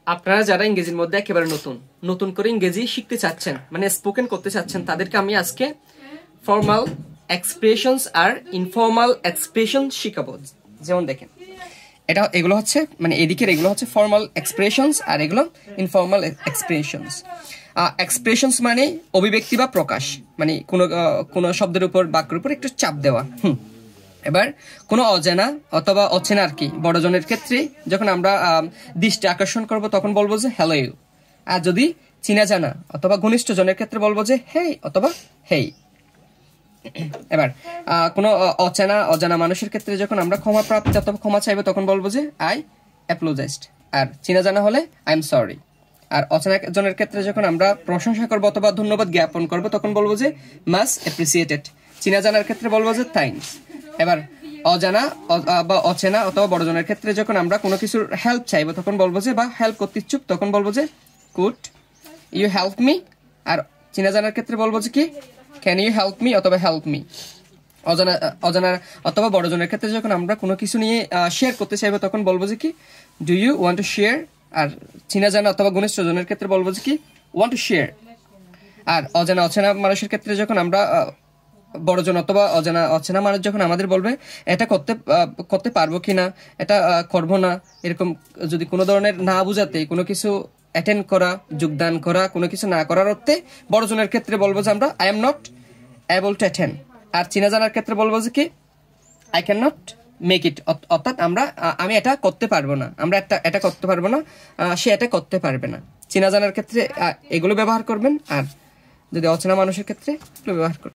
আপনারা যারা ইংরেজির মধ্যে একেবারে নতুন করে ইংরেজি শিখতে চাচ্ছেন, মানে স্পোকেন করতে চাচ্ছেন, তাদেরকে আমি আজকে ফর্মাল এক্সপ্রেশনস আর ইনফর্মাল এক্সপ্রেশন শিখাবো। যেমন দেখেন, এগুলো হচ্ছে মানে এদিকের এগুলো হচ্ছে ফর্মাল এক্সপ্রেশনস আর এগুলো ইনফর্মাল এক্সপ্রেশনস। এক্সপ্রেশনস মানে অভিব্যক্তি বা প্রকাশ, মানে কোনো শব্দের উপর বাক্যের উপর একটু চাপ দেওয়া। এবার কোনো অজানা অথবা অচেনা আর কি বড়জনের ক্ষেত্রে যখন আমরা দৃষ্টি আকর্ষণ করব তখন বলবো যে হ্যালো ইউ। আর যদি চিনা জানা অথবা ঘনিষ্ঠ জনের ক্ষেত্রে বলবো যে হেই অথবা হেই। এবার কোনো অজানা মানুষের ক্ষেত্রে যখন আমরা ক্ষমা প্রাপ্তি অথবা ক্ষমা চাইবো তখন বলবো যে আই অ্যাপোলোজাইজড। আর চিনা জানা হলে আই এম সরি। আর অচেনা জনের ক্ষেত্রে যখন আমরা প্রশংসা করবো অথবা ধন্যবাদ জ্ঞাপন করবো তখন বলবো যে মাচ অ্যাপ্রিসিয়েটেড। চিনা জানার ক্ষেত্রে বলবো যে থ্যাঙ্কস। এবার অজানা বা অচেনা অথবা বড়জনের ক্ষেত্রে যখন আমরা কোনো কিছুর হেল্প চাইবো তখন বলবো যে বা হেল্প করতে ইচ্ছুক তখন বলবো যে কুড ইউ হেল্প মি। আর চিনা জানার ক্ষেত্রে বলবো যে কি ক্যান ইউ হেল্প মি অথবা হেল্প মি। অজানা অথবা বড়জনের ক্ষেত্রে যখন আমরা কোনো কিছু নিয়ে শেয়ার করতে চাইবো তখন বলবো যে কি do you want to share. আর চিনা জানা অথবা ঘনিষ্ঠ জনের ক্ষেত্রে বলবো যে কি ওয়ান্ট টু শেয়ার। আর অচেনা মানুষের ক্ষেত্রে যখন আমরা বড়জন অথবা অচেনা মানুষ যখন আমাদের বলবে এটা করতে পারবো কিনা, এটা করবো না, এরকম যদি কোনো ধরনের না বুঝাতে কোনো কিছু অ্যাটেন্ড করা, যোগদান করা, কোনো কিছু না করার অর্থে বড়জনের ক্ষেত্রে বলবো যে আমরা I am not able to attend. আর চিনা জানার ক্ষেত্রে বলবো যে কি I can not make it, অর্থাৎ আমি এটা করতে পারবো না, আমরা এটা করতে পারবো না, সে এটা করতে পারবে না। চিনা জানার ক্ষেত্রে এগুলো ব্যবহার করবেন, আর যদি অচেনা মানুষের ক্ষেত্রে এগুলো ব্যবহার করবেন।